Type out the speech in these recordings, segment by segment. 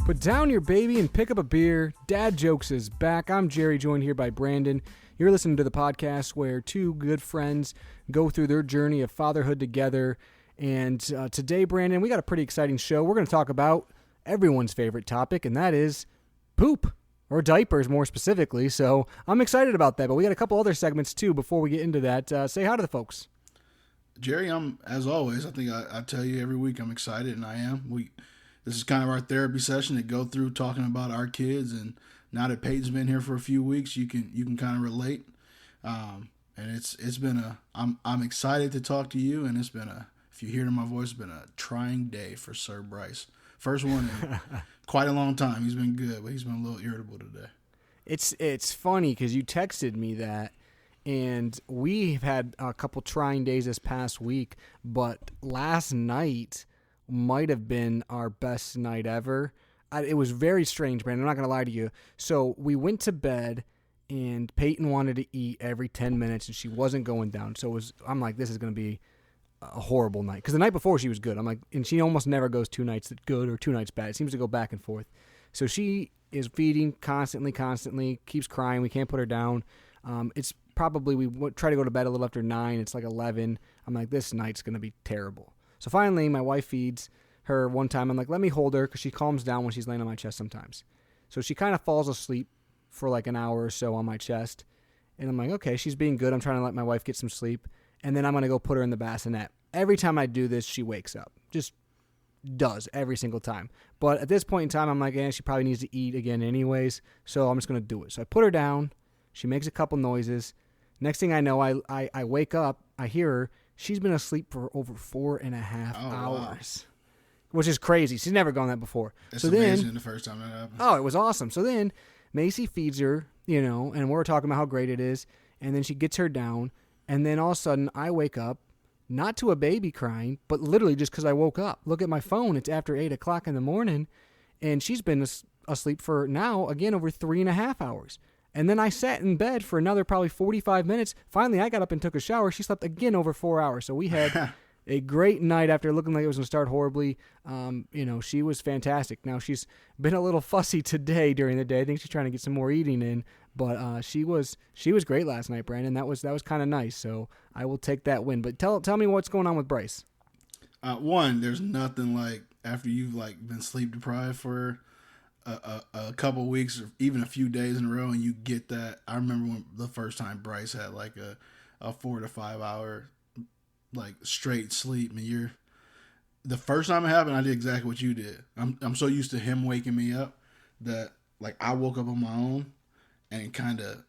Put down your baby and pick up a beer. Dad Jokes is back. I'm Jerry, joined here by Brandon. You're listening to the podcast where two good friends go through their journey of fatherhood together. And today, Brandon, we got a pretty exciting show. We're going to talk about everyone's favorite topic, and that is poop, or diapers more specifically. So I'm excited about that, but we got a couple other segments too before we get into that. Say hi to the folks. Jerry, as always, I think I tell you every week I'm excited, and I am. This is kind of our therapy session to go through talking about our kids, and now that Peyton's been here for a few weeks, you can kind of relate. And it's been I'm excited to talk to you, and if you hear it in my voice, it's been a trying day for Sir Bryce. First one in quite a long time. He's been good, but he's been a little irritable today. It's funny because you texted me that, and we've had a couple trying days this past week, but last night might have been our best night ever. It was very strange, Brandon. I'm not going to lie to you. So we went to bed, and Peyton wanted to eat every 10 minutes, and she wasn't going down. So I'm like, this is going to be a horrible night. Because the night before, she was good. I'm like, and she almost never goes 2 nights good or 2 nights bad. It seems to go back and forth. So she is feeding constantly, keeps crying. We can't put her down. It's probably, we try to go to bed a little after 9. It's like 11. I'm like, this night's going to be terrible. So finally, my wife feeds her one time. I'm like, let me hold her because she calms down when she's laying on my chest sometimes. So she kind of falls asleep for like an hour or so on my chest. And I'm like, okay, she's being good. I'm trying to let my wife get some sleep. And then I'm going to go put her in the bassinet. Every time I do this, she wakes up. Just does every single time. But at this point in time, I'm like, she probably needs to eat again anyways. So I'm just going to do it. So I put her down. She makes a couple noises. Next thing I know, I wake up. I hear her. She's been asleep for over 4.5 hours, which is crazy. She's never gone that before. It's amazing the first time that happened. Oh, it was awesome. So then Macy feeds her, and we're talking about how great it is. And then she gets her down. And then all of a sudden I wake up, not to a baby crying, but literally just because I woke up. Look at my phone. It's after 8 o'clock in the morning. And she's been asleep for now, again, over 3.5 hours. And then I sat in bed for another probably 45 minutes. Finally, I got up and took a shower. She slept again over 4 hours. So we had a great night after looking like it was going to start horribly. She was fantastic. Now, she's been a little fussy today during the day. I think she's trying to get some more eating in. But she was great last night, Brandon. That was kind of nice. So I will take that win. But tell me what's going on with Bryce. One, there's nothing like after you've been sleep deprived for a couple weeks or even a few days in a row, and you get that. I remember when the first time Bryce had a 4 to 5 hour straight sleep, and the first time it happened, I did exactly what you did. I'm so used to him waking me up that I woke up on my own and kind of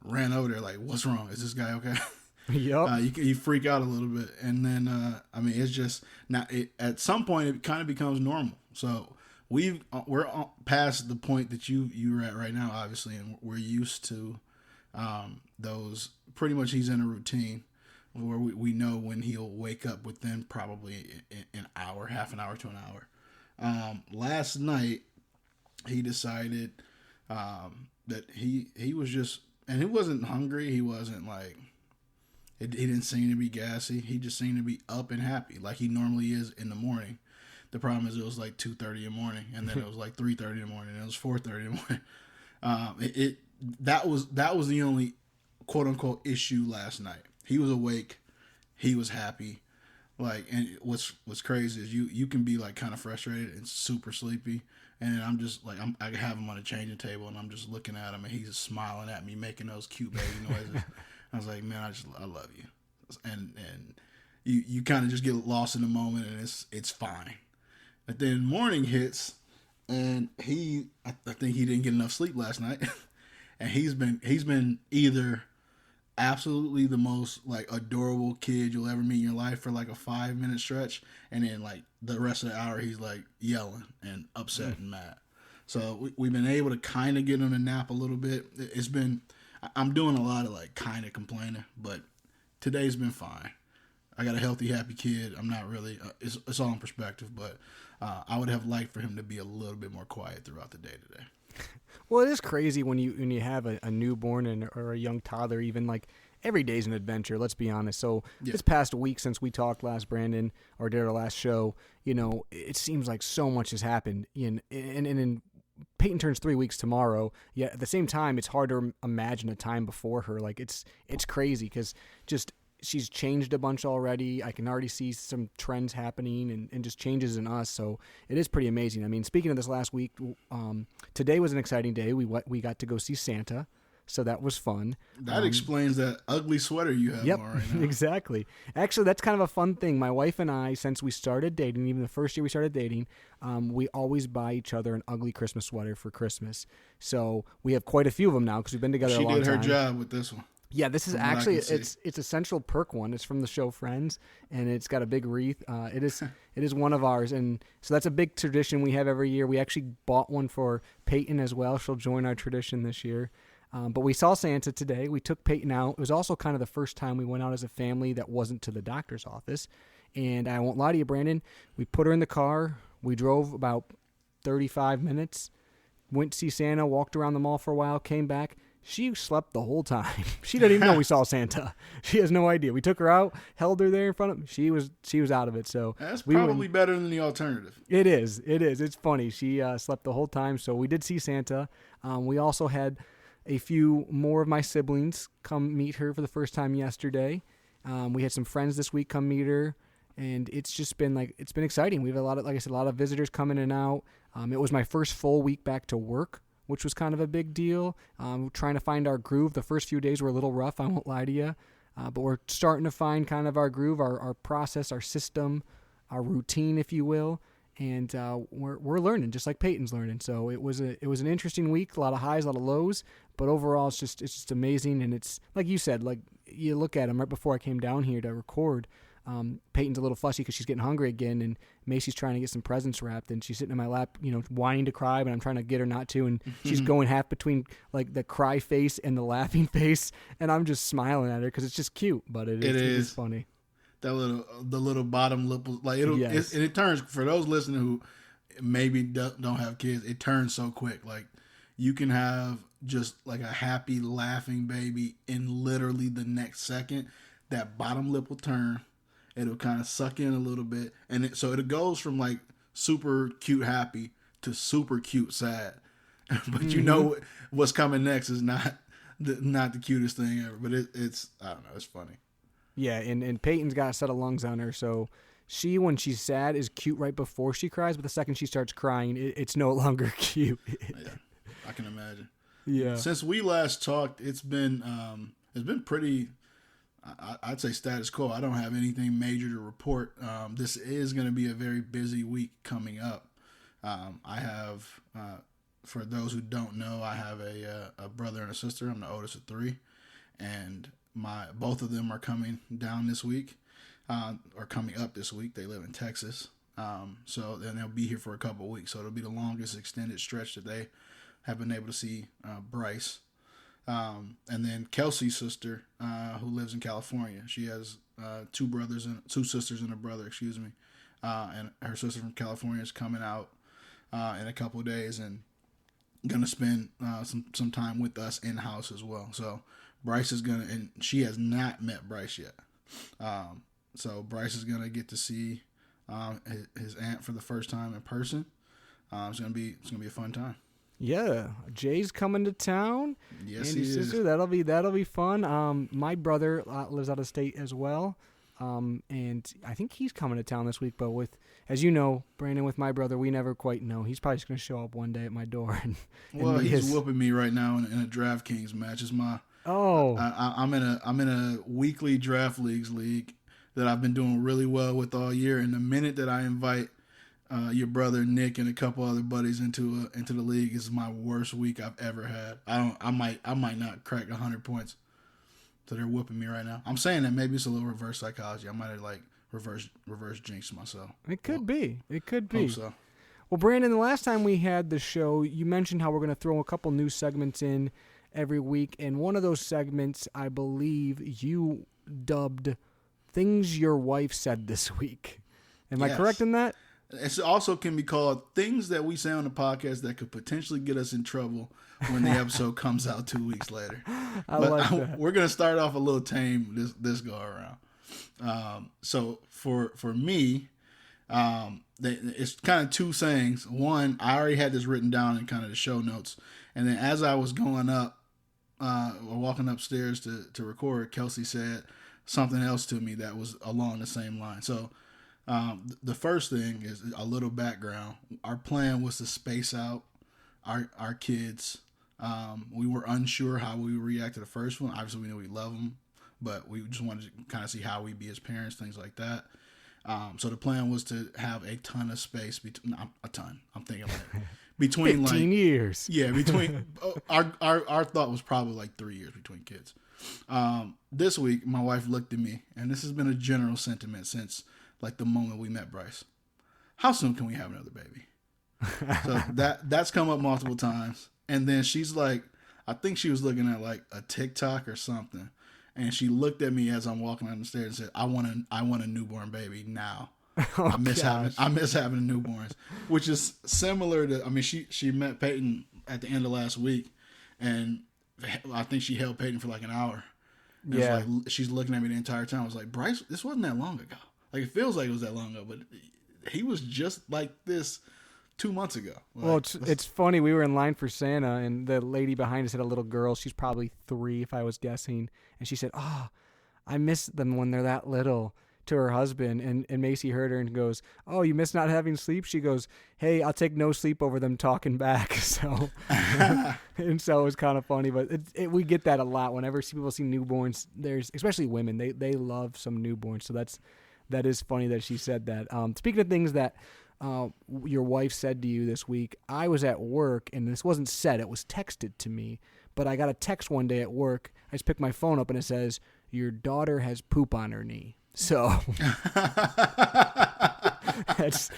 ran over there what's wrong? Is this guy okay? Yep. You freak out a little bit, and then it's just now. At some point, it kind of becomes normal. So we're past the point that you're at right now, obviously, and we're used to those. Pretty much, he's in a routine where we know when he'll wake up within probably an hour, half an hour to an hour. Last night, he decided that he was just, and he wasn't hungry. He wasn't he didn't seem to be gassy. He just seemed to be up and happy like he normally is in the morning. The problem is it was 2:30 in the morning, and then it was 3:30 in the morning, and it was 4:30 in the morning. That was the only quote unquote issue last night. He was awake, he was happy, and what's crazy is you can be kind of frustrated and super sleepy, and I'm just I have him on a changing table, and I'm just looking at him, and he's just smiling at me, making those cute baby noises. I was like, man, I love you, and you kind of just get lost in the moment, and it's fine. But then morning hits, and I think he didn't get enough sleep last night, and he's been either absolutely the most adorable kid you'll ever meet in your life for a 5-minute stretch, and then the rest of the hour he's yelling and upset and mad. So we've been able to kind of get him to nap a little bit. I'm doing a lot of kind of complaining, but today's been fine. I got a healthy, happy kid. I'm not really, it's all in perspective, but I would have liked for him to be a little bit more quiet throughout the day today. Well, it is crazy when you have a newborn or a young toddler, even every day's an adventure. Let's be honest. So Yeah. this past week since we talked last, Brandon, or did our last show, it seems like so much has happened. And Peyton turns 3 weeks tomorrow. Yet at the same time, it's hard to imagine a time before her. Like it's crazy because just she's changed a bunch already. I can already see some trends happening and just changes in us. So it is pretty amazing. I mean, speaking of this last week, today was an exciting day. We got to go see Santa. So that was fun. That explains that ugly sweater you have on right now. Exactly. Actually, that's kind of a fun thing. My wife and I, since we started dating, even the first year we started dating, we always buy each other an ugly Christmas sweater for Christmas. So we have quite a few of them now because we've been together a long time. She did her job with this one. Yeah, this is actually it's a Central Perk one. It's from the show Friends, and it's got a big wreath. It is one of ours, and so that's a big tradition we have every year. We actually bought one for Peyton as well. She'll join our tradition this year. But we saw Santa today. We took Peyton out. It was also kind of the first time we went out as a family that wasn't to the doctor's office. And I won't lie to you, Brandon, we put her in the car. We drove about 35 minutes, went to see Santa, walked around the mall for a while, came back. She slept the whole time. She didn't even know we saw Santa. She has no idea. We took her out, held her there in front of me. She was out of it. So that's probably better than the alternative. It is. It's funny. She slept the whole time. So we did see Santa. We also had a few more of my siblings come meet her for the first time yesterday. We had some friends this week come meet her, and it's just been it's been exciting. We have a lot of visitors coming in and out. It was my first full week back to work, which was kind of a big deal. Trying to find our groove. The first few days were a little rough, I won't lie to you. But we're starting to find kind of our groove, our process, our system, our routine, if you will. And we're learning, just like Peyton's learning. So it was an interesting week, a lot of highs, a lot of lows. But overall, it's just amazing. And it's like you said, like you look at him right before I came down here to record. Peyton's a little fussy because she's getting hungry again, and Macy's trying to get some presents wrapped, and she's sitting in my lap, whining to cry, but I'm trying to get her not to, and she's going half between like the cry face and the laughing face, and I'm just smiling at her because it's just cute, but it is funny. The little bottom lip, like it turns, for those listening who maybe don't have kids, it turns so quick. Like you can have just like a happy laughing baby in literally the next second. That bottom lip will turn. It'll kind of suck in a little bit, and so it goes from like super cute happy to super cute sad. But you know what's coming next is not the cutest thing ever. But it's I don't know, it's funny. Yeah, and Peyton's got a set of lungs on her, so she, when she's sad, is cute right before she cries, but the second she starts crying, it's no longer cute. Yeah, I can imagine. Yeah. Since we last talked, it's been pretty, I'd say status quo. I don't have anything major to report. This is going to be a very busy week coming up. I have, for those who don't know, I have a brother and a sister. I'm the oldest of three, and both of them are coming down this week, or coming up this week. They live in Texas, so then they'll be here for a couple of weeks. So it'll be the longest extended stretch that they have been able to see Bryce. And then Kelsey's sister, who lives in California. She has two sisters and a brother, excuse me. And her sister from California is coming out in a couple of days and gonna spend some time with us in house as well. So Bryce is and she has not met Bryce yet. So Bryce is gonna get to see his aunt for the first time in person. It's gonna be a fun time. Yeah, Jay's coming to town. Yes, and he his is. sister, that'll be fun. My brother lives out of state as well, and I think he's coming to town this week. But as you know, Brandon, with my brother, we never quite know. He's probably just gonna show up one day at my door. Well, he's whooping me right now in a DraftKings match. It's my I'm in a weekly draft league that I've been doing really well with all year. And the minute that I invite your brother Nick and a couple other buddies into the league, is my worst week I've ever had. I might not crack 100 points. So they're whooping me right now. I'm saying that maybe it's a little reverse psychology. I might have like reverse jinx myself. It could be. Hope so. Well, Brandon, the last time we had the show, you mentioned how we're going to throw a couple new segments in every week, and one of those segments, I believe, you dubbed "Things Your Wife Said This Week." Am I correct in that? It also can be called things that we say on the podcast that could potentially get us in trouble when the episode comes out 2 weeks later. We're gonna start off a little tame this go around. So for me, it's kind of two sayings. One, I already had this written down in kind of the show notes, and then as I was going up or walking upstairs to record, Kelsey said something else to me that was along the same line. So. The first thing is a little background. Our plan was to space out our kids. We were unsure how we would react to the first one. Obviously, we knew we love them, but we just wanted to kind of see how we'd be as parents, things like that. So the plan was to have a ton of space between a ton. I'm thinking like between 15 years. Yeah, between our thought was probably like 3 years between kids. This week, my wife looked at me, and this has been a general sentiment since. Like the moment we met Bryce. How soon can we have another baby? So that's come up multiple times. And then she's like, I think she was looking at like a TikTok or something. And she looked at me as I'm walking down the stairs and said, I want a newborn baby now. I miss having newborns. Which is similar to, I mean, she met Peyton at the end of last week, and I think she held Peyton for like an hour. And yeah. Like, she's looking at me the entire time. I was like, Bryce, this wasn't that long ago. Like, it feels like it was that long ago, but he was just like this 2 months ago. Like, well, it's funny. We were in line for Santa, and the lady behind us had a little girl. She's probably 3, if I was guessing. And she said, "Oh, I miss them when they're that little," to her husband. And Macy heard her and goes, "Oh, you miss not having sleep?" She goes, "Hey, I'll take no sleep over them talking back." So, and so it was kind of funny. But we get that a lot whenever people see newborns. There's, especially women, they love some newborns. So that is funny that she said that. Speaking of things that your wife said to you this week, I was at work, and this wasn't said, it was texted to me, but I got a text one day at work. I just picked my phone up, and it says, "Your daughter has poop on her knee." So that's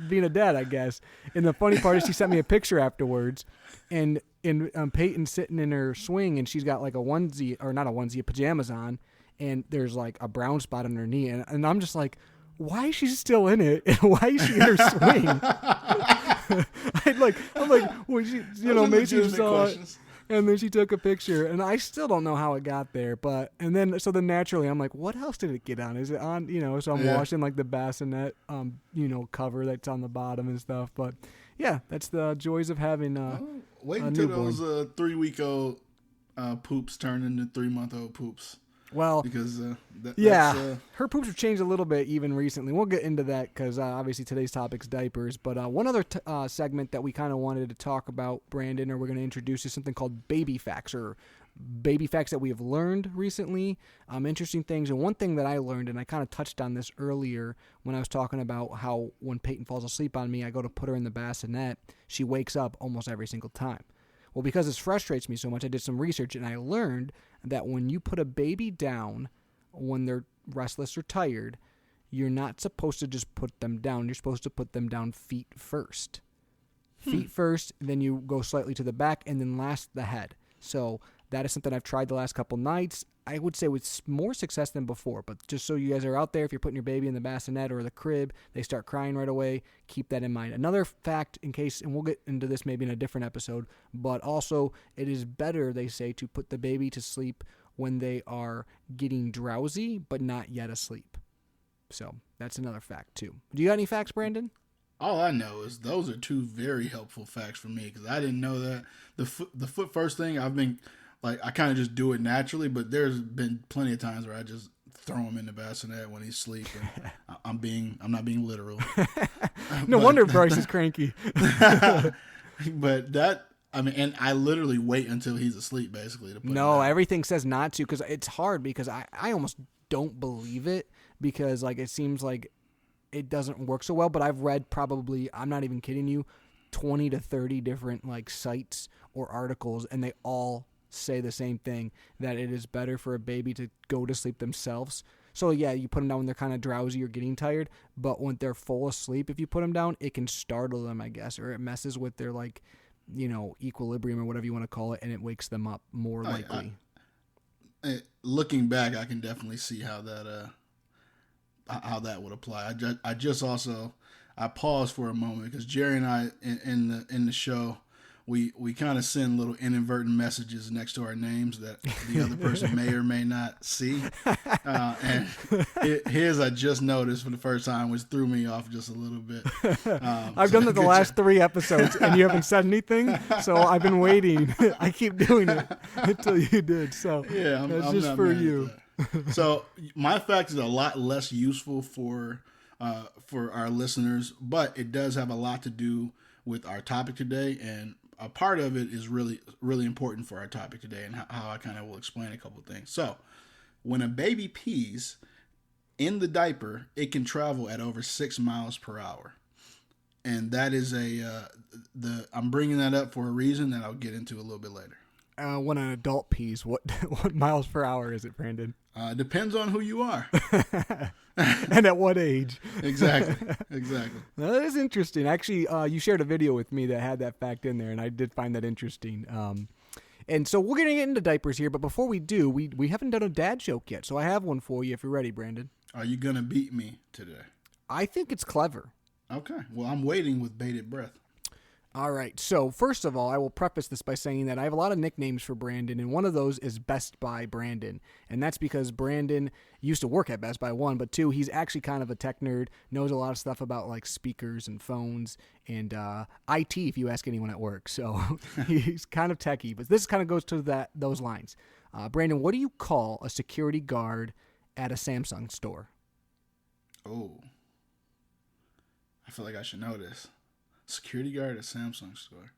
being a dad, I guess. And the funny part is she sent me a picture afterwards, and Peyton's sitting in her swing, and she's got like a onesie, or not a onesie, pajamas on, and there's like a brown spot on her knee, and I'm just like, why is she still in it? And why is she in her swing? I'm like, well, Macy saw it, and then she took a picture, and I still don't know how it got there, so then naturally I'm like, what else did it get on? Is it on, so I'm washing like the bassinet, cover that's on the bottom and stuff, but yeah, that's the joys of having wait until those 3-week-old poops turn into 3-month-old poops. Well, because her poops have changed a little bit even recently. We'll get into that because obviously today's topic's diapers. But one other segment that we kind of wanted to talk about, Brandon, or we're going to introduce, is something called baby facts, or baby facts that we have learned recently. Interesting things. And one thing that I learned, and I kind of touched on this earlier when I was talking about how when Peyton falls asleep on me, I go to put her in the bassinet, she wakes up almost every single time. Well, because this frustrates me so much, I did some research, and I learned that when you put a baby down when they're restless or tired, you're not supposed to just put them down. You're supposed to put them down feet first. Feet first, then you go slightly to the back, and then last the head. So that is something I've tried the last couple nights. I would say with more success than before, but just so you guys are out there, if you're putting your baby in the bassinet or the crib, they start crying right away, keep that in mind. Another fact, in case, and we'll get into this maybe in a different episode, but also it is better, they say, to put the baby to sleep when they are getting drowsy but not yet asleep. So that's another fact too. Do you got any facts, Brandon? All I know is those are 2 very helpful facts for me, because I didn't know that. The foot first thing, I've been... Like, I kind of just do it naturally, but there's been plenty of times where I just throw him in the bassinet when he's sleeping. I'm not being literal. No wonder Bryce is cranky. But and I literally wait until he's asleep, basically, to put him down. Everything says not to, because it's hard, because I almost don't believe it, because like it seems like it doesn't work so well, but I've read probably, I'm not even kidding you, 20 to 30 different like sites or articles, and they all say the same thing, that it is better for a baby to go to sleep themselves. So yeah, you put them down when they're kind of drowsy or getting tired, but when they're full asleep, if you put them down, it can startle them, I guess, or it messes with their like, equilibrium or whatever you want to call it, and it wakes them up more likely. Looking back, I can definitely see how that how that would apply. I just also I paused for a moment because Jerry and I in the show we kind of send little inadvertent messages next to our names that the other person may or may not see. And his I just noticed for the first time, which threw me off just a little bit. I've done that the last 3 episodes, and you haven't said anything, so I've been waiting. I keep doing it until you did. So yeah, that's I'm just not for mad at you. that. So my fact is a lot less useful for our listeners, but it does have a lot to do with our topic today, and a part of it is really, really important for our topic today, and how I kind of will explain a couple of things. So, when a baby pees in the diaper, it can travel at over 6 miles per hour, and that is I'm bringing that up for a reason that I'll get into a little bit later. When an adult pees, what miles per hour is it, Brandon? Depends on who you are. And at what age? Exactly. Well, that is interesting. Actually, you shared a video with me that had that fact in there, and I did find that interesting. And so we're going to get into diapers here, but before we do, we haven't done a dad joke yet, so I have one for you if you're ready, Brandon. Are you going to beat me today? I think it's clever. Okay. Well, I'm waiting with bated breath. All right. So first of all, I will preface this by saying that I have a lot of nicknames for Brandon, and one of those is Best Buy Brandon. And that's because Brandon used to work at Best Buy, 1, but 2, he's actually kind of a tech nerd, knows a lot of stuff about like speakers and phones and IT if you ask anyone at work. So he's kind of techie, but this kind of goes to those lines. Brandon, what do you call a security guard at a Samsung store? Oh, I feel like I should know this. Security guard at Samsung store.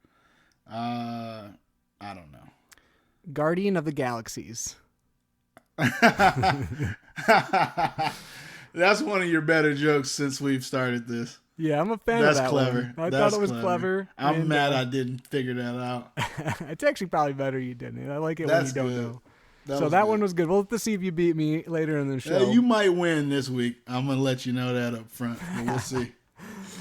I don't know. Guardian of the Galaxies. That's one of your better jokes since we've started this. Yeah, I'm a fan That's of that clever. one. I thought it was clever. I'm mad I didn't figure that out. It's actually probably better you didn't. I like it That's when you don't good. know. So that one was good. We'll have to see if you beat me later in the show. You might win this week. I'm going to let you know that up front, but we'll see.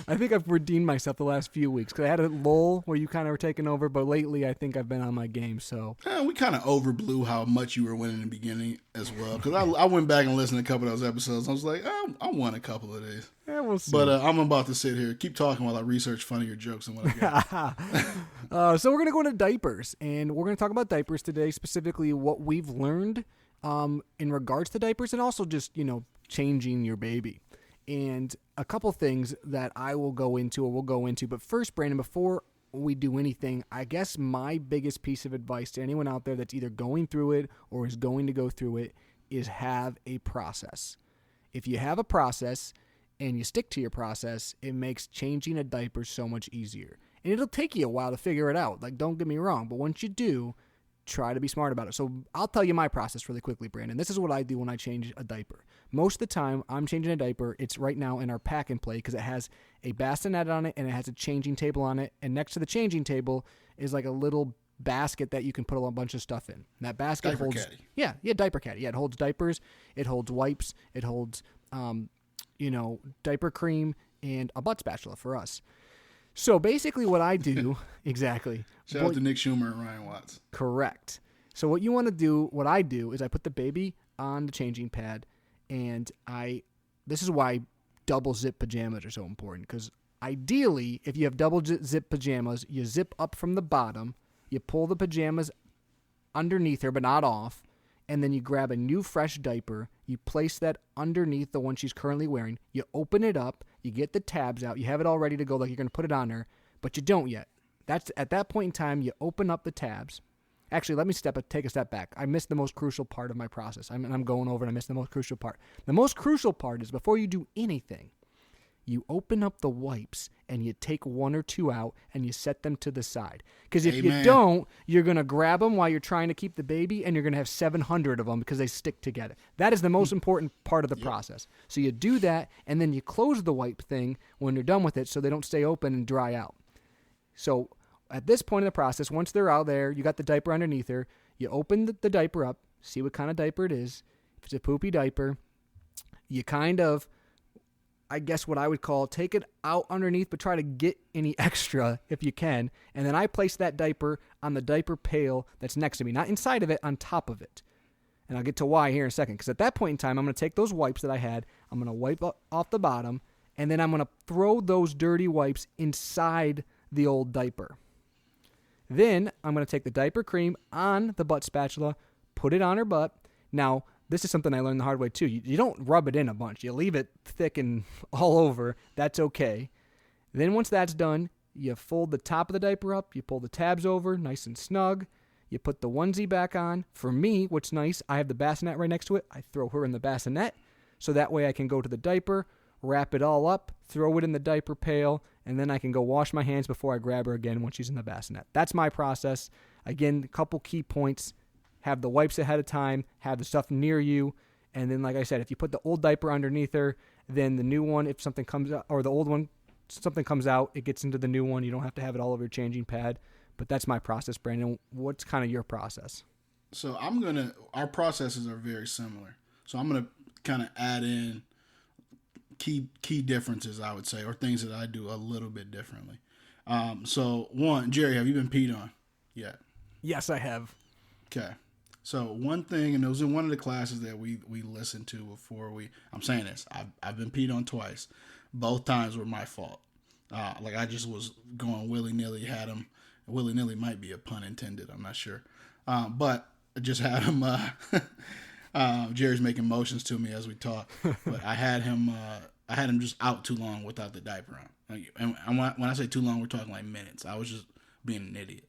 I think I've redeemed myself the last few weeks because I had a lull where you kind of were taking over, but lately I think I've been on my game. So we kind of overblew how much you were winning in the beginning as well. Because I went back and listened to a couple of those episodes. I was like, I won a couple of these. Yeah, we'll see. But I'm about to sit here, keep talking while I research funnier jokes and what I got. So we're going to go into diapers, and we're going to talk about diapers today, specifically what we've learned in regards to diapers, and also just, changing your baby. And a couple things that we'll go into. But first, Brandon, before we do anything, I guess my biggest piece of advice to anyone out there that's either going through it or is going to go through it is have a process. If you have a process and you stick to your process, it makes changing a diaper so much easier. And it'll take you a while to figure it out. Like, don't get me wrong, but once you do, try to be smart about it. So I'll tell you my process really quickly, Brandon. This is what I do when I change a diaper. Most of the time, I'm changing a diaper. It's right now in our pack and play because it has a bassinet on it and it has a changing table on it. And next to the changing table is like a little basket that you can put a bunch of stuff in. And that basket Diaper holds... caddy. Yeah, diaper caddy. Yeah, it holds diapers. It holds wipes. It holds, diaper cream and a butt spatula for us. So basically what I do... Exactly. Shout out to Nick Schumer and Ryan Watts. Correct. So what I do is I put the baby on the changing pad, and this is why double zip pajamas are so important, because ideally, if you have double zip pajamas, you zip up from the bottom, you pull the pajamas underneath her but not off, and then you grab a new fresh diaper, you place that underneath the one she's currently wearing, you open it up, you get the tabs out, you have it all ready to go like you're going to put it on her, but you don't yet. That's at that point in time, you open up the tabs. Actually, let me take a step back. I missed the most crucial part of my process. I'm going over and I missed the most crucial part. The most crucial part is before you do anything, you open up the wipes and you take 1 or 2 out and you set them to the side. Because if you don't, you're going to grab them while you're trying to keep the baby and you're going to have 700 of them because they stick together. That is the most important part of the process. So you do that and then you close the wipe thing when you're done with it so they don't stay open and dry out. So at this point in the process, once they're out there, you got the diaper underneath her, you open the diaper up, see what kind of diaper it is. If it's a poopy diaper, you kind of, I guess what I would call, take it out underneath, but try to get any extra if you can. And then I place that diaper on the diaper pail that's next to me, not inside of it, on top of it. And I'll get to why here in a second. Because at that point in time, I'm going to take those wipes that I had. I'm going to wipe off the bottom. And then I'm going to throw those dirty wipes inside the old diaper. Then I'm going to take the diaper cream on the butt spatula, put it on her butt. Now, this is something I learned the hard way too. You don't rub it in a bunch. You leave it thick and all over. That's okay. Then once that's done, you fold the top of the diaper up. You pull the tabs over, nice and snug. You put the onesie back on. For me, what's nice, I have the bassinet right next to it. I throw her in the bassinet, so that way I can go to the diaper, wrap it all up, throw it in the diaper pail, and then I can go wash my hands before I grab her again when she's in the bassinet. That's my process. Again, a couple key points. Have the wipes ahead of time, have the stuff near you, and then, like I said, if you put the old diaper underneath her, then the new one, if something comes out, or the old one, something comes out, it gets into the new one. You don't have to have it all over your changing pad. But that's my process, Brandon. What's kind of your process? So our processes are very similar. So I'm gonna kind of add in key differences, I would say, or things that I do a little bit differently. So one, Jerry, have you been peed on yet? Yes, I have. Okay. So one thing, and it was in one of the classes that we listened to before I'm saying this, I've been peed on twice. Both times were my fault. Like I just was going willy-nilly, had him. Willy-nilly might be a pun intended, I'm not sure. But I just had him, Jerry's making motions to me as we talk, but I had him just out too long without the diaper on. And when I say too long, we're talking like minutes. I was just being an idiot.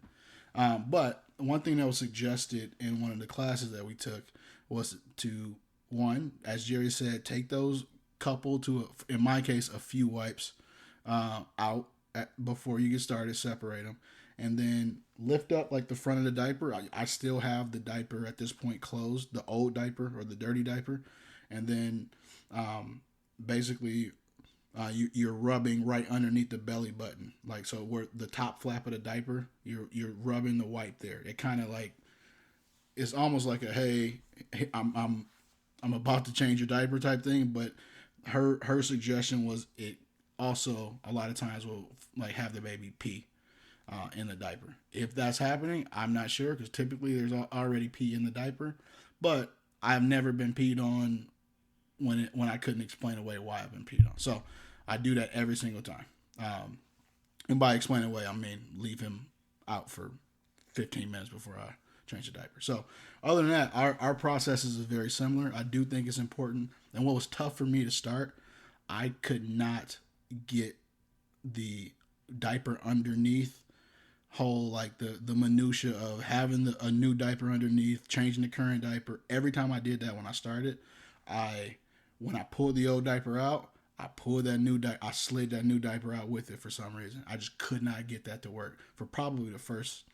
But one thing that was suggested in one of the classes that we took was to, one, as Jerry said, take those couple to, in my case, a few wipes out before you get started, separate them, and then lift up like the front of the diaper. I still have the diaper at this point closed, the old diaper or the dirty diaper, and then basically you're rubbing right underneath the belly button, like so where the top flap of the diaper, you're rubbing the wipe there. It kind of like, it's almost like a hey I'm about to change your diaper type thing. But her suggestion was it also a lot of times will like have the baby pee in the diaper. If that's happening, I'm not sure, because typically there's already pee in the diaper. But I've never been peed on when I couldn't explain away why I've been peed on. So I do that every single time. And by explain away, I mean leave him out for 15 minutes before I change the diaper. So other than that, our processes is very similar. I do think it's important. And what was tough for me to start, I could not get the diaper underneath whole, like the minutia of having a new diaper underneath, changing the current diaper. Every time I did that when I started, when I pulled the old diaper out, I slid that new diaper out with it for some reason. I just could not get that to work for probably the first,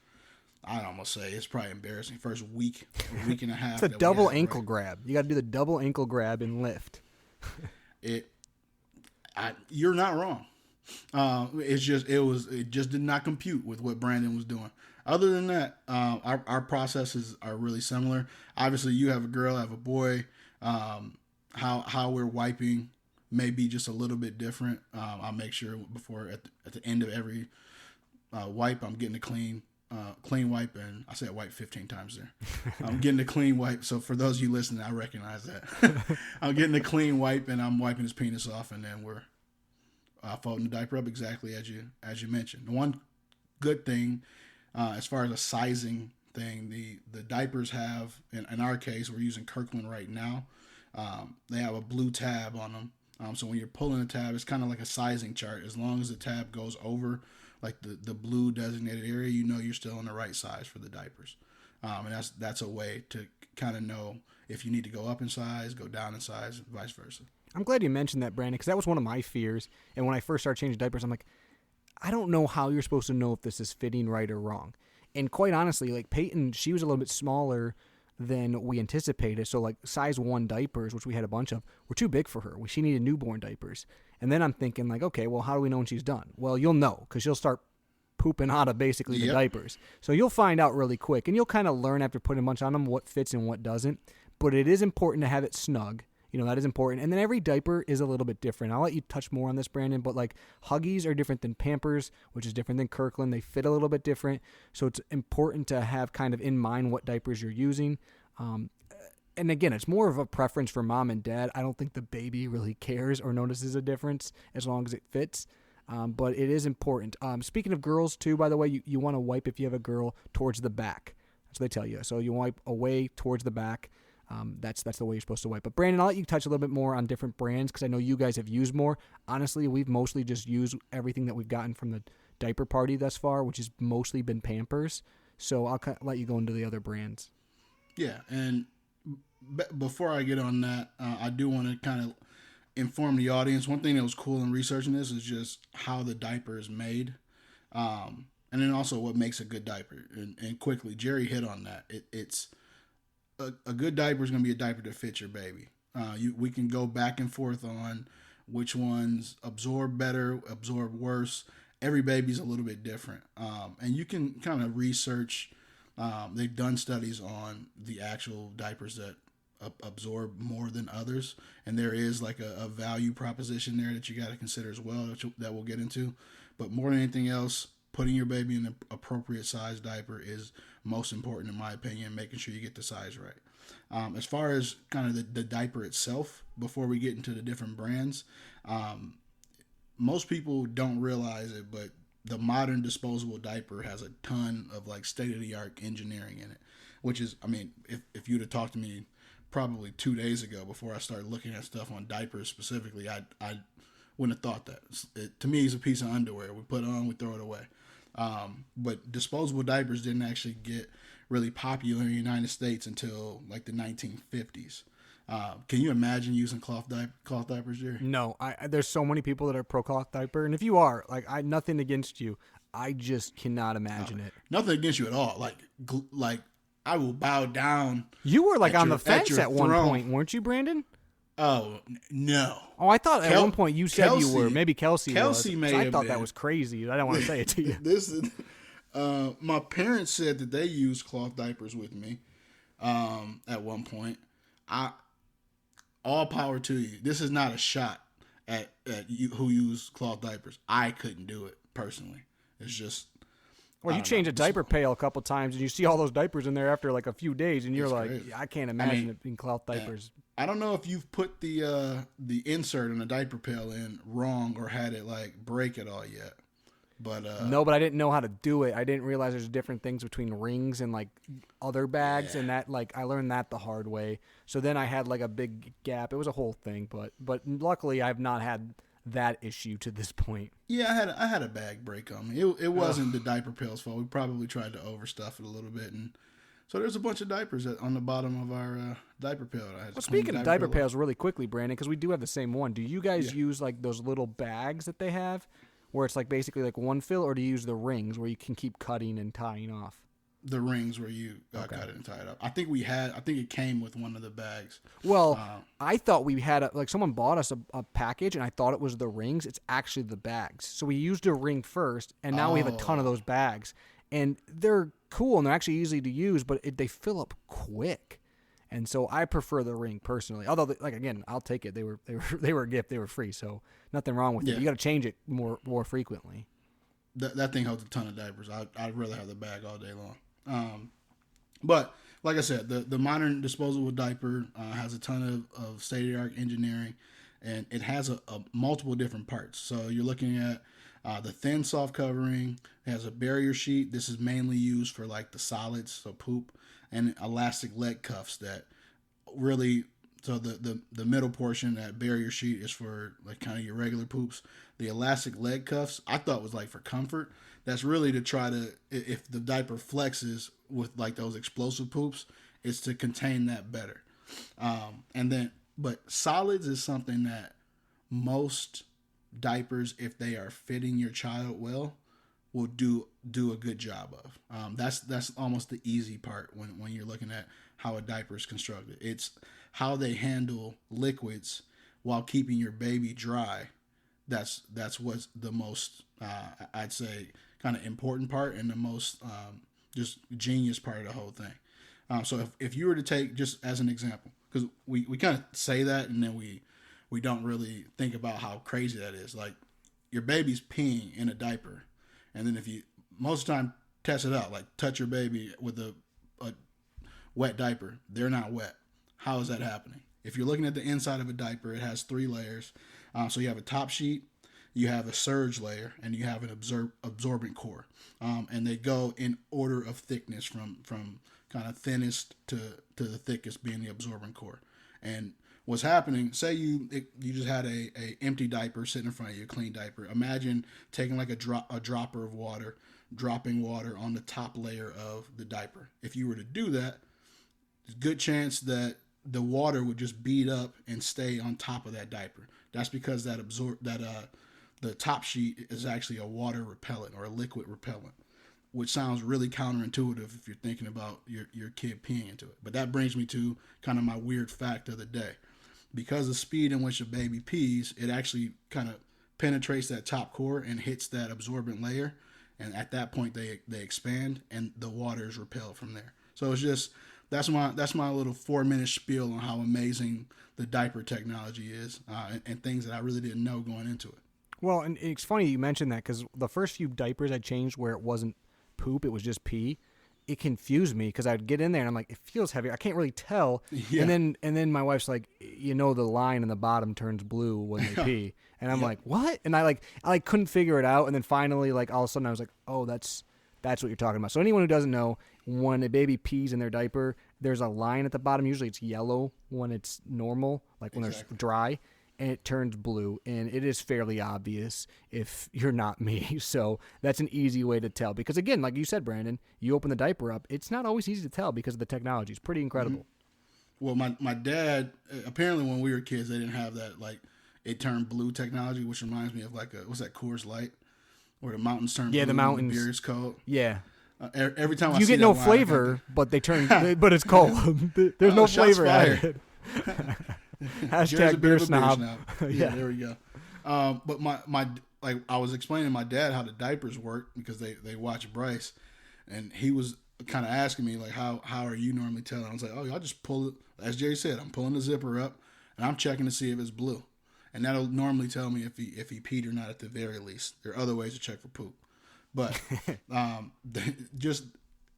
I'd almost say it's probably embarrassing, first week and a half. It's a double ankle grab. You got to do the double ankle grab and lift. You're not wrong. It just did not compute with what Brandon was doing. Other than that, our processes are really similar. Obviously, you have a girl, I have a boy. How we're wiping may be just a little bit different. I'll make sure before at the end of every wipe, I'm getting a clean wipe, and I said wipe 15 times there. I'm getting a clean wipe. So for those of you listening, I recognize that. I'm getting a clean wipe, and I'm wiping his penis off, and then we're folding the diaper up exactly as you mentioned. The one good thing, as far as a sizing thing, the diapers have, in our case, we're using Kirkland right now. They have a blue tab on them. So when you're pulling the tab, it's kind of like a sizing chart. As long as the tab goes over like the blue designated area, you know you're still in the right size for the diapers. And that's a way to kind of know if you need to go up in size, go down in size, vice versa. I'm glad you mentioned that, Brandon, because that was one of my fears. And when I first started changing diapers, I'm like, I don't know how you're supposed to know if this is fitting right or wrong. And quite honestly, like Peyton, she was a little bit smaller than we anticipated. So like size 1 diapers, which we had a bunch of, were too big for her. She needed newborn diapers. And then I'm thinking like, okay, well, how do we know when she's done? Well, you'll know because she'll start pooping out of basically the diapers. So you'll find out really quick, and you'll kind of learn after putting a bunch on them what fits and what doesn't. But it is important to have it snug. You know, that is important. And then every diaper is a little bit different. I'll let you touch more on this, Brandon, but like Huggies are different than Pampers, which is different than Kirkland. They fit a little bit different. So it's important to have kind of in mind what diapers you're using. and again, it's more of a preference for mom and dad. I don't think the baby really cares or notices a difference as long as it fits. But it is important. Speaking of girls, too, by the way, you want to wipe if you have a girl towards the back. That's what they tell you. So you wipe away towards the back. That's the way you're supposed to wipe. But Brandon, I'll let you touch a little bit more on different brands because I know you guys have used more. Honestly, we've mostly just used everything that we've gotten from the diaper party thus far, which has mostly been Pampers. So I'll let you go into the other brands. Yeah, and before I get on that, I do want to kind of inform the audience. One thing that was cool in researching this is just how the diaper is made. And then also what makes a good diaper. And quickly, Jerry hit on that. It's a good diaper is going to be a diaper to fit your baby. We can go back and forth on which ones absorb better, absorb worse. Every baby's a little bit different. And you can kind of research. They've done studies on the actual diapers that absorb more than others. And there is like a value proposition there that you got to consider as well that we'll get into. But more than anything else, putting your baby in an appropriate size diaper is most important in my opinion, making sure you get the size right. As far as kind of the diaper itself, before we get into the different brands, most people don't realize it, but the modern disposable diaper has a ton of like state-of-the-art engineering in it, which is, I mean, if you'd have talked to me probably 2 days ago before I started looking at stuff on diapers specifically, I wouldn't have thought that. To me, it's a piece of underwear. We put it on, we throw it away. But disposable diapers didn't actually get really popular in the United States until like the 1950s. Can you imagine using cloth diapers, Jerry? No, there's so many people that are pro cloth diaper, and if you are, like, nothing against you. I just cannot imagine it. Nothing against you at all. Like I will bow down. You were like on the fence at one throne. point, weren't you, Brandon? Oh no! Oh, I thought at one point you said Kelsey, you were. Maybe Kelsey was. May So I have thought been. that was crazy. I don't want to say it to you. This is, my parents said that they used cloth diapers with me at one point. All power to you. This is not a shot at you who use cloth diapers. I couldn't do it personally. It's just. Well, you change a diaper pail a couple times, and you see all those diapers in there after like a few days, and you're like, crazy. I can't imagine it being cloth diapers. I don't know if you've put the insert in a diaper pail in wrong or had it like break at all yet. But no, but I didn't know how to do it. I didn't realize there's different things between rings and like other bags, and that like I learned that the hard way. So then I had like a big gap. It was a whole thing, but luckily I've not had that issue to this point. Yeah, I had a bag break on me. It wasn't the diaper pail's fault. We probably tried to overstuff it a little bit, and so there's a bunch of diapers on the bottom of our diaper pail. Well, speaking of diaper pails, really quickly, Brandon, because we do have the same one. Do you guys use like those little bags that they have, where it's like basically like one fill, or do you use the rings where you can keep cutting and tying off? The rings where you cut it and tie it up. I think it came with one of the bags. Well, I thought we had someone bought us a package, and I thought it was the rings. It's actually the bags. So we used a ring first, and now we have a ton of those bags, and they're cool and they're actually easy to use, but they fill up quick. And so I prefer the ring personally. Although, again, I'll take it. They were a gift. They were free, so nothing wrong with it. You got to change it more frequently. That thing holds a ton of diapers. I'd rather have the bag all day long. But like I said, the modern disposable diaper has a ton of state-of-the-art engineering, and it has a multiple different parts. So you're looking at the thin soft covering. It has a barrier sheet. This is mainly used for like the solids, so poop, and elastic leg cuffs that really. So the middle portion, that barrier sheet, is for like kind of your regular poops. The elastic leg cuffs I thought was like for comfort. That's really to try to, if the diaper flexes with like those explosive poops, it's to contain that better. But solids is something that most diapers, if they are fitting your child well, will do a good job of. That's almost the easy part when you're looking at how a diaper is constructed. It's how they handle liquids while keeping your baby dry. That's what's the most, I'd say, kind of important part, and the most just genius part of the whole thing. So if you were to take, just as an example, because we kind of say that and then we don't really think about how crazy that is. Like, your baby's peeing in a diaper, and then if you most of the time test it out, like touch your baby with a wet diaper, they're not wet. How is that happening? If you're looking at the inside of a diaper, it has 3 layers. So you have a top sheet, you have a surge layer, and you have an absorbent core. And they go in order of thickness from kind of thinnest to the thickest being the absorbent core. And what's happening, say you just had a empty diaper sitting in front of you, a clean diaper. Imagine taking like a dropper of water, dropping water on the top layer of the diaper. If you were to do that, there's a good chance that the water would just bead up and stay on top of that diaper. That's because the top sheet is actually a water repellent or a liquid repellent, which sounds really counterintuitive if you're thinking about your kid peeing into it. But that brings me to kind of my weird fact of the day. Because the speed in which a baby pees, it actually kind of penetrates that top core and hits that absorbent layer. And at that point, they expand and the water is repelled from there. So it's just, that's my little 4-minute spiel on how amazing the diaper technology is and things that I really didn't know going into it. Well, and it's funny you mentioned that because the first few diapers I changed where it wasn't poop, it was just pee. It confused me because I'd get in there and I'm like, it feels heavy. I can't really tell. Yeah. And then my wife's like, the line in the bottom turns blue when they pee. And I'm like, what? And I couldn't figure it out. And then finally, like all of a sudden I was like, oh, that's what you're talking about. So anyone who doesn't know, when a baby pees in their diaper, there's a line at the bottom. Usually it's yellow when it's normal, like when they're dry. And it turns blue, and it is fairly obvious if you're not me. So that's an easy way to tell. Because, again, like you said, Brandon, you open the diaper up. It's not always easy to tell because of the technology. It's pretty incredible. Mm-hmm. Well, my dad, apparently when we were kids, they didn't have that, like, it turned blue technology, which reminds me of, like, what's that, Coors Light? Where the mountains turn blue. Yeah, the mountains. And the beer is cold. Yeah. Every time you get no flavor, but they turn, but it's cold. There's no flavor added. Hashtag beer snob. Yeah, there we go. But my like I was explaining to my dad how the diapers work because they watch Bryce, and he was kind of asking me like how are you normally telling? I was like, oh, I just pull it. As Jay said, I'm pulling the zipper up and I'm checking to see if it's blue, and that'll normally tell me if he peed or not at the very least. There are other ways to check for poop, but just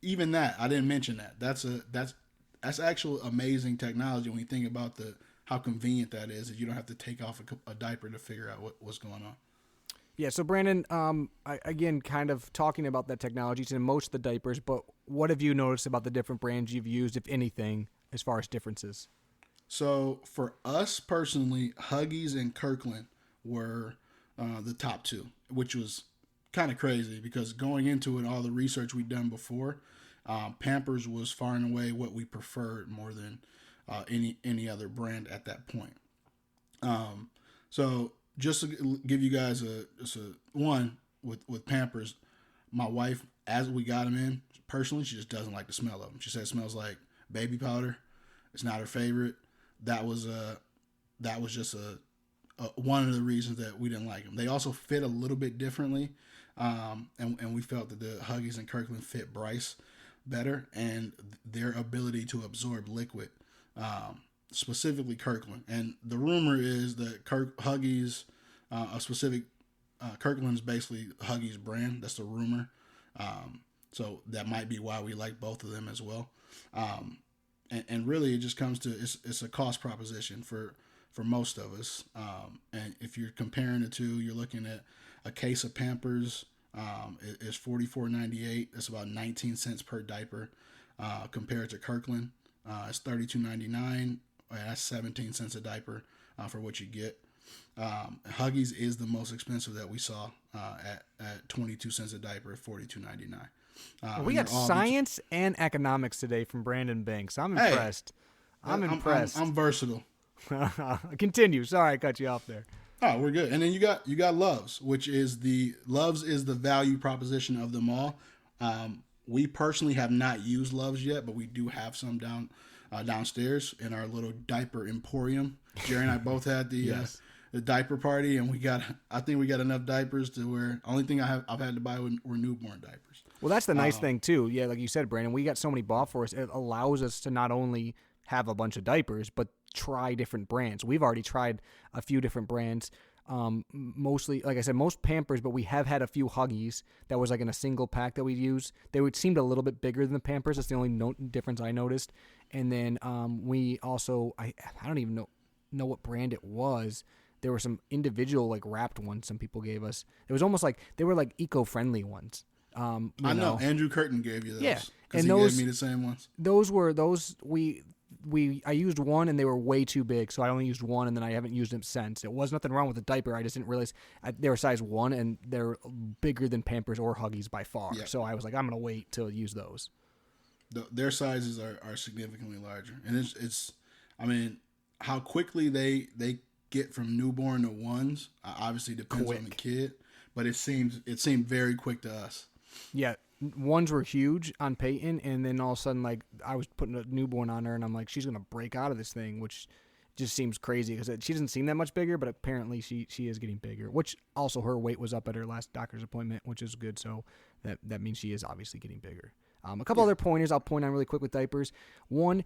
even that I didn't mention that. That's actual amazing technology when you think about how convenient that is that you don't have to take off a diaper to figure out what's going on. Yeah, so Brandon, again, kind of talking about that technology, it's in most of the diapers, but what have you noticed about the different brands you've used, if anything, as far as differences? So for us personally, Huggies and Kirkland were the top 2, which was kind of crazy because going into it, all the research we'd done before, Pampers was far and away what we preferred more than any other brand at that point. So just to give you guys one with Pampers, my wife, as we got them in, personally, she just doesn't like the smell of them. She said it smells like baby powder. It's not her favorite. That was just one of the reasons that we didn't like them. They also fit a little bit differently, and we felt that the Huggies and Kirkland fit Bryce better, and their ability to absorb liquid. Specifically Kirkland, and the rumor is that Huggies, Kirkland's basically Huggies brand. That's the rumor. So that might be why we like both of them as well. And really, it just comes to it's a cost proposition for most of us. And if you're comparing the two, you're looking at a case of Pampers is $44.98. That's about 19 cents per diaper. Compared to Kirkland. It's $32.99. That's 17 cents a diaper for what you get. Huggies is the most expensive that we saw at 22 cents a diaper at $42.99. We got science and economics today from Brandon Banks. I'm impressed. I'm impressed. I'm versatile. Continue. Sorry, I cut you off there. Oh, we're good. And then you got Love's, which is the value proposition of them all. We personally have not used Love's yet, but we do have some downstairs in our little diaper emporium. Jerry and I both had the diaper party, and I think we got enough diapers to where only thing I've had to buy were newborn diapers. Well, that's the nice thing too. Yeah, like you said, Brandon, we got so many bought for us. It allows us to not only have a bunch of diapers, but try different brands. We've already tried a few different brands. Mostly, like I said, most Pampers, but we have had a few Huggies that was like in a single pack that we use. They would seemed a little bit bigger than the Pampers. That's the only difference I noticed. And then we also, I don't even know what brand it was. There were some individual like wrapped ones some people gave us. It was almost like they were like eco-friendly ones. I know Andrew Curtin gave you those. Yeah, because he gave me the same ones. I used one and they were way too big, so I only used one and then I haven't used them since. It was nothing wrong with the diaper. I just didn't realize they were size 1 and they're bigger than Pampers or Huggies by far. Yep. So I was like, I'm gonna wait till use those. Their sizes are significantly larger, and it's I mean, how quickly they get from newborn to ones obviously depends on the kid, but it seemed very quick to us. Yeah. Ones were huge on Peyton, and then all of a sudden, like, I was putting a newborn on her, and I'm like, she's going to break out of this thing, which just seems crazy because she doesn't seem that much bigger, but apparently she is getting bigger, which also her weight was up at her last doctor's appointment, which is good, so that means she is obviously getting bigger. A couple other pointers I'll point on really quick with diapers. One,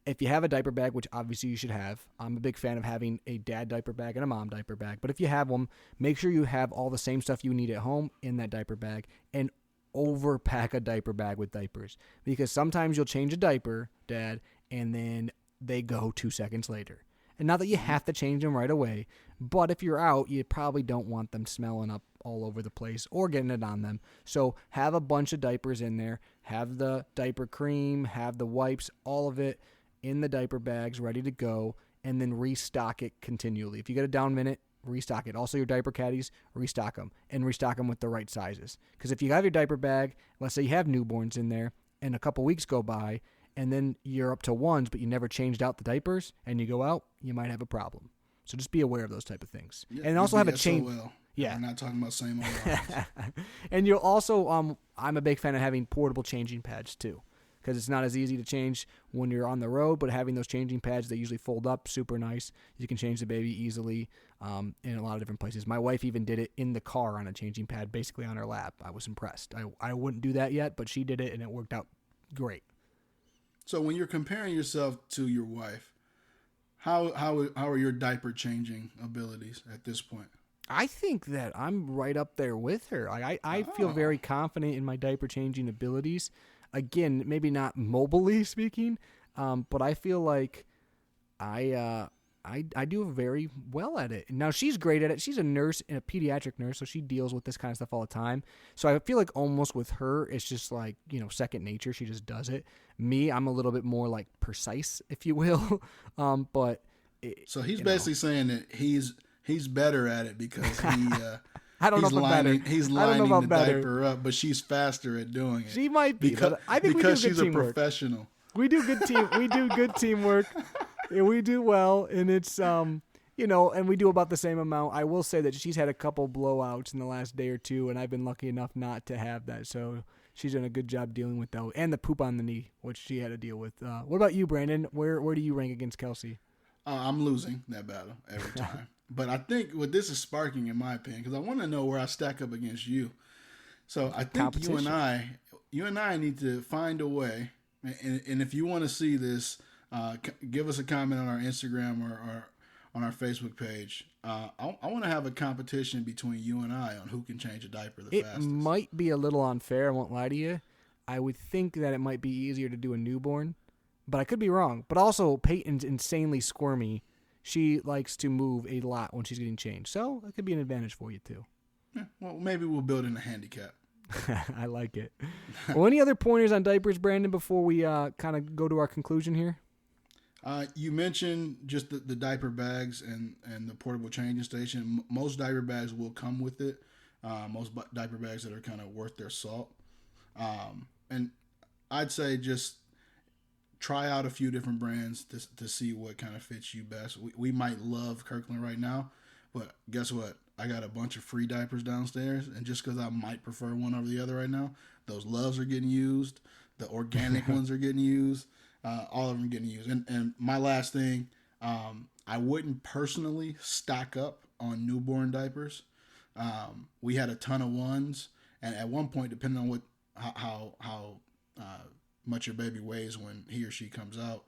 if you have a diaper bag, which obviously you should have, I'm a big fan of having a dad diaper bag and a mom diaper bag, but if you have them, make sure you have all the same stuff you need at home in that diaper bag, and overpack a diaper bag with diapers, because sometimes you'll change a diaper, Dad, and then they go 2 seconds later. And not that you have to change them right away, but if you're out, you probably don't want them smelling up all over the place or getting it on them. So have a bunch of diapers in there, have the diaper cream, have the wipes, all of it in the diaper bags ready to go, and then restock it continually. If you get a down minute, restock it. Also, your diaper caddies, restock them, and restock them with the right sizes. Because if you have your diaper bag, let's say you have newborns in there, and a couple weeks go by, and then you're up to ones, but you never changed out the diapers, and you go out, you might have a problem. So just be aware of those type of things. Yeah, and also have a change. Yeah, we're not talking about same old. And you'll also, I'm a big fan of having portable changing pads too, because it's not as easy to change when you're on the road, but having those changing pads, they usually fold up super nice. You can change the baby easily in a lot of different places. My wife even did it in the car on a changing pad, basically on her lap. I was impressed. I wouldn't do that yet, but she did it, and it worked out great. So when you're comparing yourself to your wife, how are your diaper changing abilities at this point? I think that I'm right up there with her. I feel very confident in my diaper changing abilities. Again, maybe not mobily speaking, but I feel like I do very well at it. Now, she's great at it. She's a nurse and a pediatric nurse, so she deals with this kind of stuff all the time. So I feel like almost with her, it's just like, second nature. She just does it. Me, I'm a little bit more like precise, if you will. So he's basically saying that he's better at it because he I don't know if I'm better. He's lining the diaper up, but she's faster at doing it. She might be, but I think because we do good she's teamwork. A professional. We do good teamwork. And we do well, and it's and we do about the same amount. I will say that she's had a couple blowouts in the last day or two, and I've been lucky enough not to have that. So she's done a good job dealing with those, and the poop on the knee, which she had to deal with. What about you, Brandon? Where do you rank against Kelsey? I'm losing that battle every time. But I think what this is sparking, in my opinion, because I want to know where I stack up against you. So I think you and I need to find a way, and if you want to see this, give us a comment on our Instagram or on our Facebook page. I want to have a competition between you and I on who can change a diaper the fastest. It might be a little unfair, I won't lie to you. I would think that it might be easier to do a newborn, but I could be wrong. But also, Peyton's insanely squirmy. She likes to move a lot when she's getting changed. So it could be an advantage for you, too. Yeah, well, maybe we'll build in a handicap. I like it. Well, any other pointers on diapers, Brandon, before we kind of go to our conclusion here? You mentioned just the diaper bags and the portable changing station. Most diaper bags will come with it. Most diaper bags that are kind of worth their salt. And I'd say just try out a few different brands to see what kind of fits you best. We might love Kirkland right now, but guess what? I got a bunch of free diapers downstairs, and just because I might prefer one over the other right now, those Loves are getting used. The organic ones are getting used. All of them getting used. And my last thing, I wouldn't personally stock up on newborn diapers. We had a ton of ones, and at one point, depending on how much your baby weighs when he or she comes out,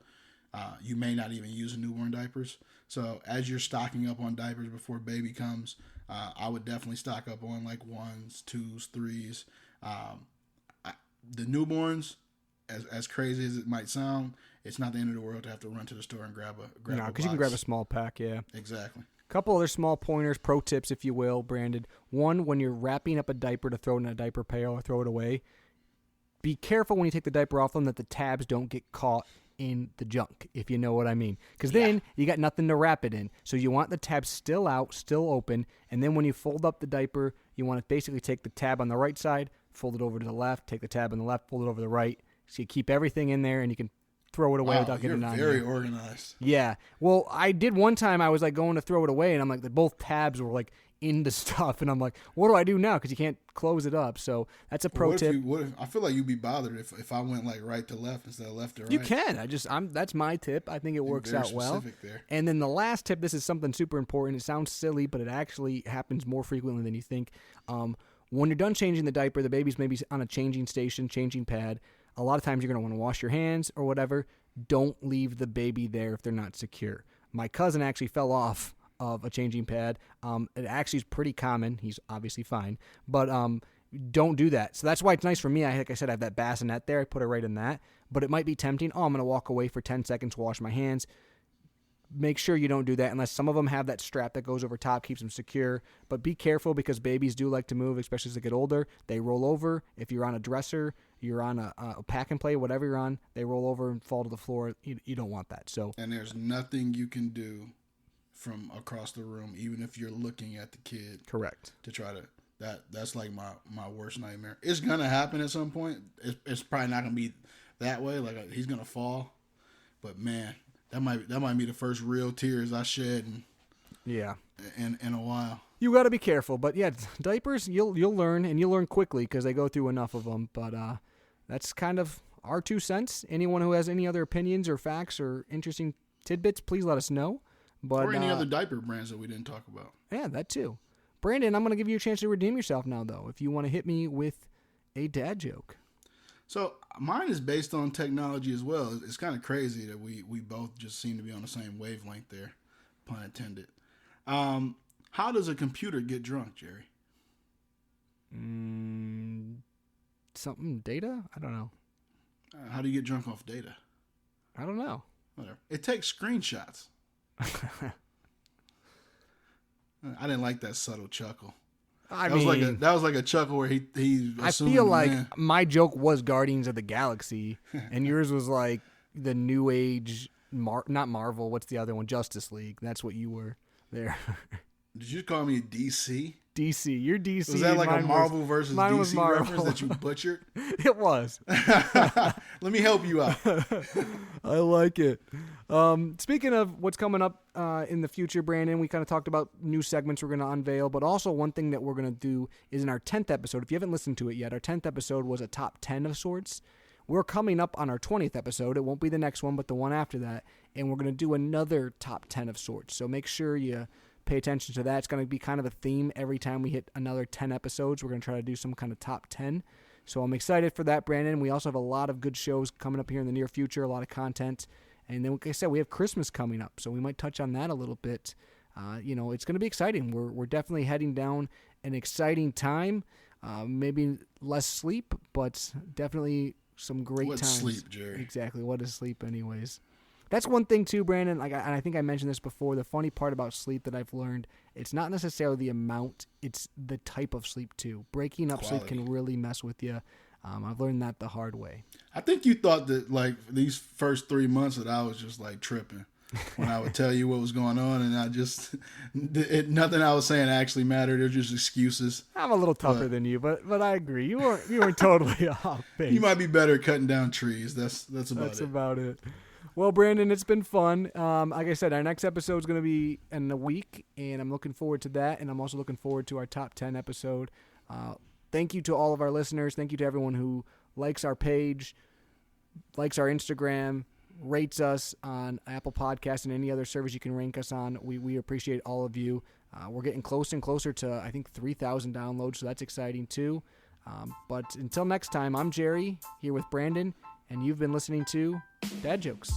You may not even use newborn diapers. So as you're stocking up on diapers before baby comes, I would definitely stock up on like 1s, 2s, 3s. The newborns, as crazy as it might sound, it's not the end of the world to have to run to the store and grab a No, because you can grab a small pack, yeah. Exactly. Couple other small pointers, pro tips, if you will, Brandon. One, when you're wrapping up a diaper to throw it in a diaper pail or throw it away, be careful when you take the diaper off them that the tabs don't get caught in the junk, if you know what I mean. Because then you got nothing to wrap it in. So you want the tab still out, still open, and then when you fold up the diaper, you want to basically take the tab on the right side, fold it over to the left, take the tab on the left, fold it over to the right. So you keep everything in there, and you can throw it away without getting it on. You're very organized. Yeah. Well, I did one time. I was like going to throw it away, and I'm like, both tabs were like in the stuff, and I'm like, what do I do now? Because you can't close it up. So that's a pro tip. I feel like you'd be bothered if I went like right to left instead of left to right. You can. That's my tip. I think it works out well. There. And then the last tip. This is something super important. It sounds silly, but it actually happens more frequently than you think. When you're done changing the diaper, the baby's maybe on a changing station, changing pad. A lot of times you're going to want to wash your hands or whatever. Don't leave the baby there if they're not secure. My cousin actually fell off of a changing pad. It actually is pretty common. He's obviously fine. But don't do that. So that's why it's nice for me. Like I said, I have that bassinet there. I put it right in that. But it might be tempting. I'm going to walk away for 10 seconds, wash my hands. Make sure you don't do that unless some of them have that strap that goes over top, keeps them secure. But be careful because babies do like to move, especially as they get older. They roll over. If you're on a dresser, you're on a pack and play, whatever you're on, they roll over and fall to the floor. You don't want that. And there's nothing you can do from across the room, even if you're looking at the kid. Correct. To try to that's like my worst nightmare. It's gonna happen at some point. It's probably not gonna be that way. Like he's gonna fall, but man. That might be the first real tears I shed in a while. You got to be careful, but yeah, diapers you'll learn, and you'll learn quickly because they go through enough of them. But that's kind of our 2 cents. Anyone who has any other opinions or facts or interesting tidbits, please let us know. But or any other diaper brands that we didn't talk about. Yeah, that too. Brandon, I'm going to give you a chance to redeem yourself now, though. If you want to hit me with a dad joke. So mine is based on technology as well. It's kind of crazy that we both just seem to be on the same wavelength there, pun intended. How does a computer get drunk, Jerry? Something data? I don't know. How do you get drunk off data? I don't know. Whatever. It takes screenshots. I didn't like that subtle chuckle. That was like a chuckle where he I feel like my joke was Guardians of the Galaxy, and yours was like the new age, not Marvel. What's the other one? Justice League. That's what you were there. Did you call me DC? DC. You're DC. Was that like a Marvel versus DC reference that you butchered? It was. Let me help you out. I like it. Speaking of what's coming up in the future, Brandon, we kind of talked about new segments we're going to unveil, but also one thing that we're going to do is in our 10th episode. If you haven't listened to it yet, our 10th episode was a top 10 of sorts. We're coming up on our 20th episode. It won't be the next one, but the one after that, and we're going to do another top 10 of sorts. So make sure you pay attention to that. It's going to be kind of a theme every time we hit another 10 episodes. We're going to try to do some kind of top 10. So I'm excited for that, Brandon. We also have a lot of good shows coming up here in the near future, a lot of content. And then, like I said, we have Christmas coming up, so we might touch on that a little bit. It's going to be exciting. We're definitely heading down an exciting time. Maybe less sleep, but definitely some great times. What's sleep, Jerry? Exactly. What is sleep anyways? That's one thing too, Brandon. And I think I mentioned this before. The funny part about sleep that I've learned, it's not necessarily the amount, it's the type of sleep too. Breaking up sleep can really mess with you. I've learned that the hard way. I think you thought that like these first 3 months that I was just like tripping when I would tell you what was going on, and I just nothing I was saying actually mattered. They're just excuses. I'm a little tougher than you, but I agree. You weren't totally off base. You might be better at cutting down trees. That's about it. Well, Brandon, it's been fun. Like I said, our next episode is going to be in a week, and I'm looking forward to that. And I'm also looking forward to our top 10 episode. Thank you to all of our listeners. Thank you to everyone who likes our page, likes our Instagram, rates us on Apple Podcasts and any other service you can rank us on. We appreciate all of you. We're getting closer and closer to, I think, 3,000 downloads, so that's exciting too. But until next time, I'm Jerry here with Brandon, and you've been listening to Dad Jokes.